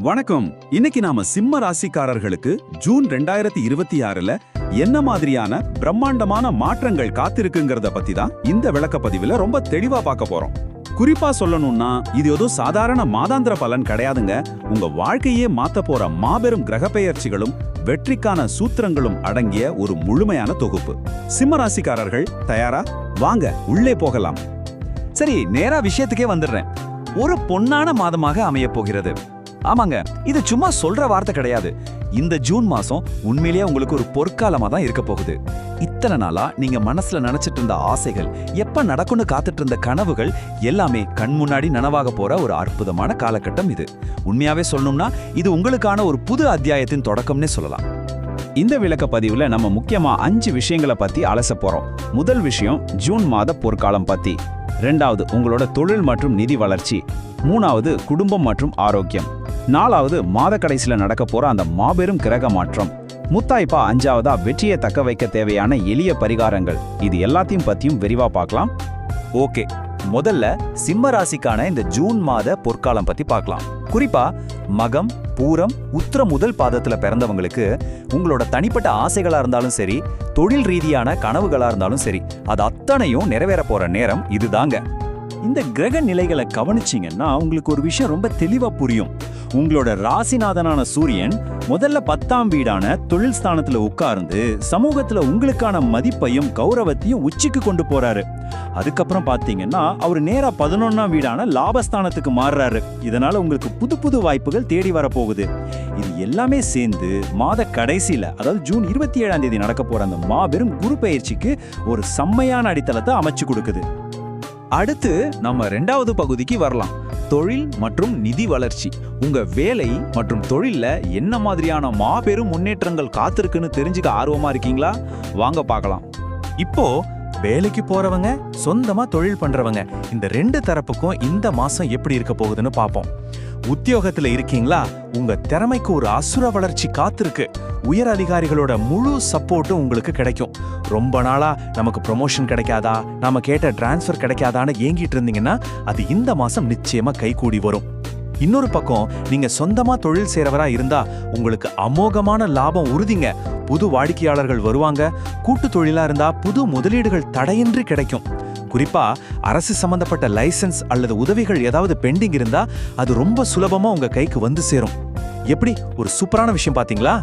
வணக்கம். இன்னைக்கு நாம சிம்ம ராசிக்காரர்களுக்கு ஜூன் 2026ல என்ன மாதிரியான பிரம்மாண்டமான மாற்றங்கள் காத்திருக்குங்கிறத பத்தி தான் இந்த விளக்கப்பதிவுல ரொம்ப தெளிவா பார்க்க போறோம். குறிப்பா சொல்லணும்னா இது ஏதோ சாதாரண மாதாந்திர பலன் கிடையாதுங்க. உங்க வாழ்க்கையே மாத்த போற மாபெரும் கிரகப்பெயர்ச்சிகளும் வெற்றிக்கான சூத்திரங்களும் அடங்கிய ஒரு முழுமையான தொகுப்பு. சிம்ம ராசிக்காரர்கள் தயாரா? வாங்க உள்ளே போகலாம். சரி, நேரா விஷயத்துக்கே வந்துடுறேன். ஒரு பொன்னான மாதமாக அமைய போகிறது. ஆமாங்க, இது சும்மா சொல்ற வார்த்தை கிடையாது. இந்த ஜூன் மாசம் உண்மையிலேயே உங்களுக்கு ஒரு பொற்காலமா தான் இருக்க போகுது. இத்தனை நாளா நீங்க மனசுல நினைச்சிட்டு இருந்த ஆசைகள், எப்ப நடக்கும்னு காத்துட்டு இருந்த கனவுகள் எல்லாமே கண் முன்னாடி நனவாக போற ஒரு அற்புதமான காலகட்டம் இது. உண்மையாவே சொல்லணும்னா இது உங்களுக்கான ஒரு புது அத்தியாயத்தின் தொடக்கம்னே சொல்லலாம். இந்த விளக்க பதிவுல நம்ம முக்கியமா 5 விஷயங்களை பத்தி அலச போறோம். முதல் விஷயம் ஜூன் மாத பொற்காலம் பத்தி. 2வது உங்களோட தொழில் மற்றும் நிதி வளர்ச்சி. 3வது குடும்பம் மற்றும் ஆரோக்கியம். 4வது மாத கடைசியில நடக்க போற அந்த மாபெரும் கிரக மாற்றம். முத்தாய்ப்பா 5வதா வெற்றியை தக்க வைக்க தேவையான எளிய பரிகாரங்கள். இது எல்லாத்தையும் பத்தியும் விரிவா பார்க்கலாம். ஓகே, முதல்ல சிம்ம ராசிக்கான இந்த ஜூன் மாத பொற்காலம் பத்தி பார்க்கலாம். குறிப்பா மகம், பூரம், உத்திரம் முதல் பாதத்துல பிறந்தவங்களுக்கு உங்களோட தனிப்பட்ட ஆசைகளா இருந்தாலும் சரி, தொழில் ரீதியான கனவுகளா இருந்தாலும் சரி, அது அத்தனையும் நிறைவேற போற நேரம் இதுதாங்க. இந்த கிரக நிலைகளை கவனிச்சிங்கன்னா உங்களுக்கு ஒரு விஷயம் ரொம்ப தெளிவா புரியும். உங்களோட ராசிநாதனான சூரியன் முதல்ல 10ஆம் வீடான தொழில் ஸ்தானத்துல உட்கார்ந்து சமூகத்துல உங்களுக்கான மதிப்பையும் கௌரவத்தையும் உச்சிக்கு கொண்டு போறாரு. அதுக்கப்புறம் பாத்தீங்கன்னா அவர் நேரா 11ஆம் வீடான லாபஸ்தானத்துக்கு மாறுறாரு. இதனால உங்களுக்கு புது புது வாய்ப்புகள் தேடி வரப்போகுது. இது எல்லாமே சேர்ந்து மாத கடைசியில, அதாவது ஜூன் 27ஆம் தேதி நடக்க போற அந்த மாபெரும் குரு பெயர்ச்சிக்கு ஒரு செம்மையான அடித்தளத்தை அமைச்சு கொடுக்குது. அடுத்து நம்ம 2வது பகுதிக்கு வரலாம். தொழில் மற்றும் நிதி வளர்ச்சி. உங்க வேலை மற்றும் தொழில்ல என்ன மாதிரியான மாபெரும் முன்னேற்றங்கள் காத்திருக்குன்னு தெரிஞ்சுக்க ஆர்வமா இருக்கீங்களா? வாங்க பார்க்கலாம். இப்போ வேலைக்கு போறவங்க, சொந்தமா தொழில் பண்றவங்க, இந்த 2 தரப்புக்கும் இந்த மாசம் எப்படி இருக்க போகுதுன்னு பார்ப்போம். உத்தியோகத்துல இருக்கீங்களா? உங்க திறமைக்கு ஒரு அசுர வளர்ச்சி காத்திருக்கு. உயர் அதிகாரிகளோட முழு சப்போர்ட்டும் உங்களுக்கு கிடைக்கும். ரொம்ப நாளா நமக்கு ப்ரொமோஷன் கிடைக்காதா, நாம கேட்ட டிரான்ஸ்ஃபர் கிடைக்காதான்னு ஏங்கிட்டு இருந்தீங்கன்னா அது இந்த மாசம் நிச்சயமா கைகூடி வரும். இன்னொரு பக்கம் நீங்க சொந்தமா தொழில் செய்றவரா இருந்தா உங்களுக்கு அமோகமான லாபம் உறுதிங்க. புது வாடிக்கையாளர்கள் வருவாங்க. கூட்டு தொழிலா இருந்தா புது முதலீடுகள் தடையின்றி கிடைக்கும். குறிப்பா அரசு சம்பந்தப்பட்ட லைசன்ஸ் அல்லது உதவிகள் ஏதாவது பெண்டிங் இருந்தா அது ரொம்ப சுலபமா உங்க கைக்கு வந்து சேரும். எப்படி ஒரு சூப்பரான விஷயம் பாத்தீங்களா?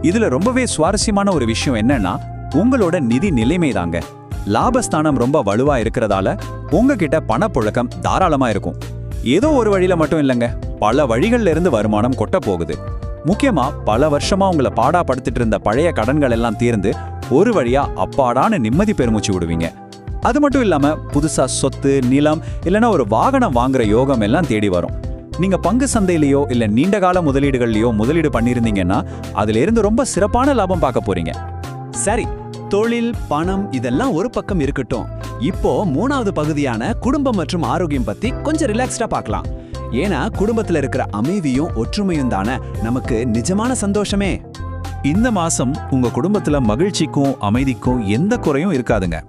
இதுல ரொம்பவே சுவாரஸ்யமான ஒரு விஷயம் என்னன்னா உங்களோட நிதி நிலைமை தாங்க. லாபஸ்தானம் ரொம்ப வலுவா இருக்கிறதால உங்ககிட்ட பணப்புழக்கம் தாராளமா இருக்கும். ஏதோ ஒரு வழியில மட்டும் இல்லைங்க, பல வழிகள்ல இருந்து வருமானம் கொட்ட போகுது. முக்கியமா பல வருஷமா உங்களை பாடாப்படுத்திட்டு இருந்த பழைய கடன்கள் எல்லாம் தீர்ந்து ஒரு வழியா அப்பாடான நிம்மதி பெருமூச்சு விடுவீங்க. அது மட்டும் இல்லாம புதுசா சொத்து, நிலம் இல்லைன்னா ஒரு வாகனம் வாங்குற யோகம் எல்லாம் தேடி வரும். நீங்க பங்கு சந்தையிலயோ இல்ல நீண்டகால முதலீடுகள்லயோ முதலீடு பண்ணிருந்தீங்கன்னா அதுல இருந்து ரொம்ப சிறப்பான லாபம் பார்க்க போறீங்க. சரி, தொழில், பணம் இதெல்லாம் ஒரு பக்கம் இருக்கட்டும். இப்போ 3வது பகுதியான குடும்பம் மற்றும் ஆரோக்கியம் பத்தி கொஞ்சம் ரிலாக்ஸ்டா பார்க்கலாம். ஏன்னா குடும்பத்துல இருக்கிற அமைதியும் ஒற்றுமையும் தானே நமக்கு நிஜமான சந்தோஷமே. இந்த மாசம் உங்க குடும்பத்துல மகிழ்ச்சிக்கும் அமைதிக்கும் எந்த குறையும் இருக்காதுங்க.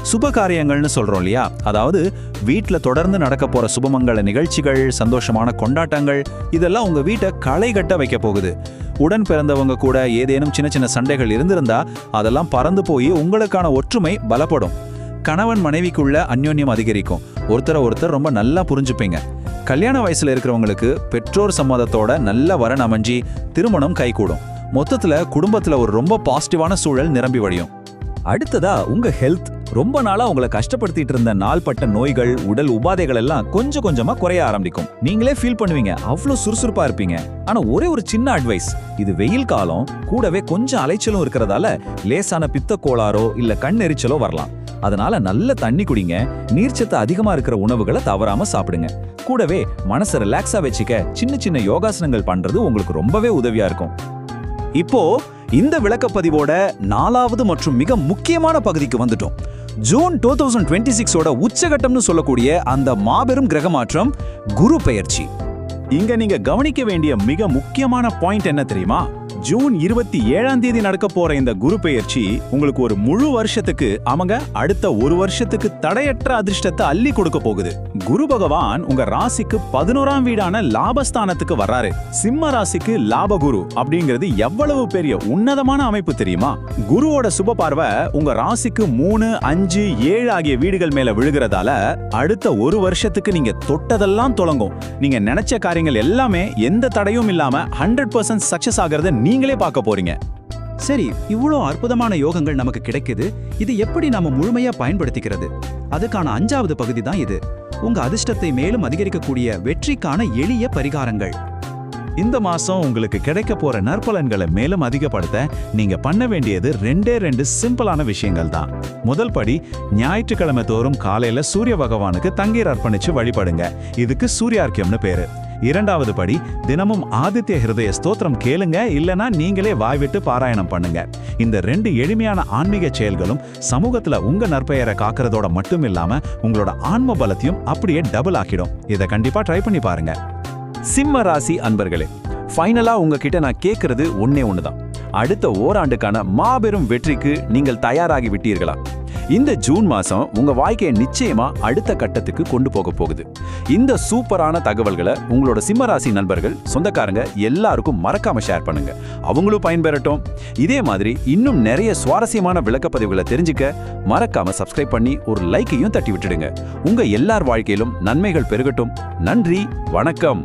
சுப காரியங்கள்னு சொல்றோம் இல்லையா, அதாவது வீட்டுல தொடர்ந்து நடக்க போற சுபமங்கள நிகழ்ச்சிகள், சந்தோஷமான கொண்டாட்டங்கள், இதெல்லாம் உங்க வீட்டை களை கட்ட வைக்க போகுது. உடன் பிறந்தவங்க கூட ஏதேனும் சின்ன சின்ன சண்டைகள் இருந்திருந்தா அதெல்லாம் பறந்து போய் உங்களுக்கான ஒற்றுமை பலப்படும். கணவன் மனைவிக்குள்ள அந்யோன்யம் அதிகரிக்கும். ஒருத்தர் ரொம்ப நல்லா புரிஞ்சுப்பீங்க. கல்யாண வயசுல இருக்கிறவங்களுக்கு பெற்றோர் சம்மதத்தோட நல்ல வரன் அமைஞ்சி திருமணம் கைகூடும். மொத்தத்துல குடும்பத்துல ஒரு ரொம்ப பாசிட்டிவான சூழல் நிரம்பி வழியும். அடுத்ததா உங்க ஹெல்த். ரொம்ப நாளா உங்களை கஷ்டப்படுத்திட்டு இருந்த நாள்பட்ட நோய்கள், உடல் உபாதைகள் எல்லாம் கொஞ்சம் கொஞ்சமா குறைய ஆரம்பிக்கும். நீங்களே ஃபீல் பண்ணுவீங்க, அவ்வளோ சுறுசுறுப்பா இருப்பீங்க. ஆனா ஒரே ஒரு சின்ன அட்வைஸ், இது வெயில் காலம், கூடவே கொஞ்சம் அலைச்சலும் இருக்கிறதால லேசான பித்த கோளாறோ இல்ல கண் எரிச்சலோ வரலாம். அதனால நல்ல தண்ணி குடிங்க. நீர்ச்சத்து அதிகமா இருக்கிற உணவுகளை தவறாம சாப்பிடுங்க. கூடவே மனசை ரிலாக்ஸா வச்சுக்க சின்ன சின்ன யோகாசனங்கள் பண்றது உங்களுக்கு ரொம்பவே உதவியா இருக்கும். இப்போ இந்த விளக்கப்பதிவோட 4வது மற்றும் மிக முக்கியமான பகுதிக்கு வந்துட்டோம். ஜூன் 2026ஓட உச்சகட்டம்னு சொல்லக்கூடிய அந்த மாபெரும் கிரக மாற்றம், குரு பெயர்ச்சி. இங்க நீங்க கவனிக்க வேண்டிய மிக முக்கியமான பாயிண்ட் என்ன தெரியுமா? ஜூன் 27ஆம் தேதி நடக்க போற இந்த குரு பெயர்ச்சி உங்களுக்கு ஒரு முழு வருஷத்துக்கு அடுத்த ஒரு வருஷத்துக்கு தடையற்ற அதிர்ஷ்டத்தை அள்ளி கொடுக்க போகுது. குரு பகவான் உங்க ராசிக்கு 11ஆம் வீடான லாபஸ்தானத்துக்கு வர்றாரு. சிம்ம ராசிக்கு லாபகுரு அப்படிங்கிறது எவ்வளவு பெரிய உன்னதமான அமைப்பு தெரியுமா? குருவோட சுப பார்வை உங்க ராசிக்கு 3, 5, 7 ஆகிய வீடுகள் மேல விழுகிறதால அடுத்த ஒரு வருஷத்துக்கு நீங்க தொட்டதெல்லாம் தொடங்கும். நீங்க நினைச்ச காரியங்கள் எல்லாமே எந்த தடையும் இல்லாம 100% சக்சஸ் ஆகிறத நீங்களே பார்க்க போறீங்க. சரி, இவ்வளோ அற்புதமான யோகங்கள் நமக்கு கிடைக்குது. இது எப்படி நாம முழுமையா பயன்படுத்திக்கிறது? அதுக்கான 5வது பகுதி தான் இது. உங்க அதிர்ஷ்டத்தை மேலும் அதிகரிக்கக்கூடிய வெற்றிக்கான எளிய பரிகாரங்கள். இந்த மாசம் உங்களுக்கு கிடைக்க போற நற்பலன்களை மேலும் அதிகப்படுத்த நீங்க பண்ண வேண்டியது 2 சிம்பிளான விஷயங்கள் தான். முதல் படி, ஞாயிற்றுக்கிழமை தோறும் காலையில சூரிய பகவானுக்கு தண்ணீர் அர்ப்பணிச்சு வழிபடுங்க. இதுக்கு சூர்யார்க்கியம்னு பேரு. 2வது படி, தினமும் ஆதித்ய ஹிருதய ஸ்தோத்திரம் கேளுங்க, இல்லனா நீங்களே வாய்விட்டு பாராயணம் பண்ணுங்க. இந்த 2 எளிமையான ஆன்மீக செயல்களும் சமூகத்துல உங்க நற்பெயரை காக்கிறதோட மட்டும் இல்லாம உங்களோட ஆன்ம பலத்தையும் அப்படியே டபுள் ஆக்கிடும். இதை கண்டிப்பா ட்ரை பண்ணி பாருங்க. சிம்ம ராசி அன்பர்களே, ஃபைனலா உங்ககிட்ட நான் கேட்கறது ஒன்னே ஒண்ணுதான். அடுத்த ஓராண்டுக்கான மாபெரும் வெற்றிக்கு நீங்கள் தயாராகி விட்டீர்களா? இந்த ஜூன் மாசம் உங்க வாழ்க்கையை நிச்சயமா அடுத்த கட்டத்துக்கு கொண்டு போக போகுது. இந்த சூப்பரான தகவல்களை உங்களோட சிம்மராசி நண்பர்கள், சொந்தக்காரங்க எல்லாருக்கும் மறக்காம ஷேர் பண்ணுங்க. அவங்களும் பயன்பெறட்டும். இதே மாதிரி இன்னும் நிறைய சுவாரஸ்யமான விளக்கப்பதிவுகளை தெரிஞ்சுக்க மறக்காம சப்ஸ்கிரைப் பண்ணி ஒரு லைக்கையும் தட்டி விட்டுடுங்க. உங்க எல்லார் வாழ்க்கையிலும் நன்மைகள் பெருகட்டும். நன்றி, வணக்கம்.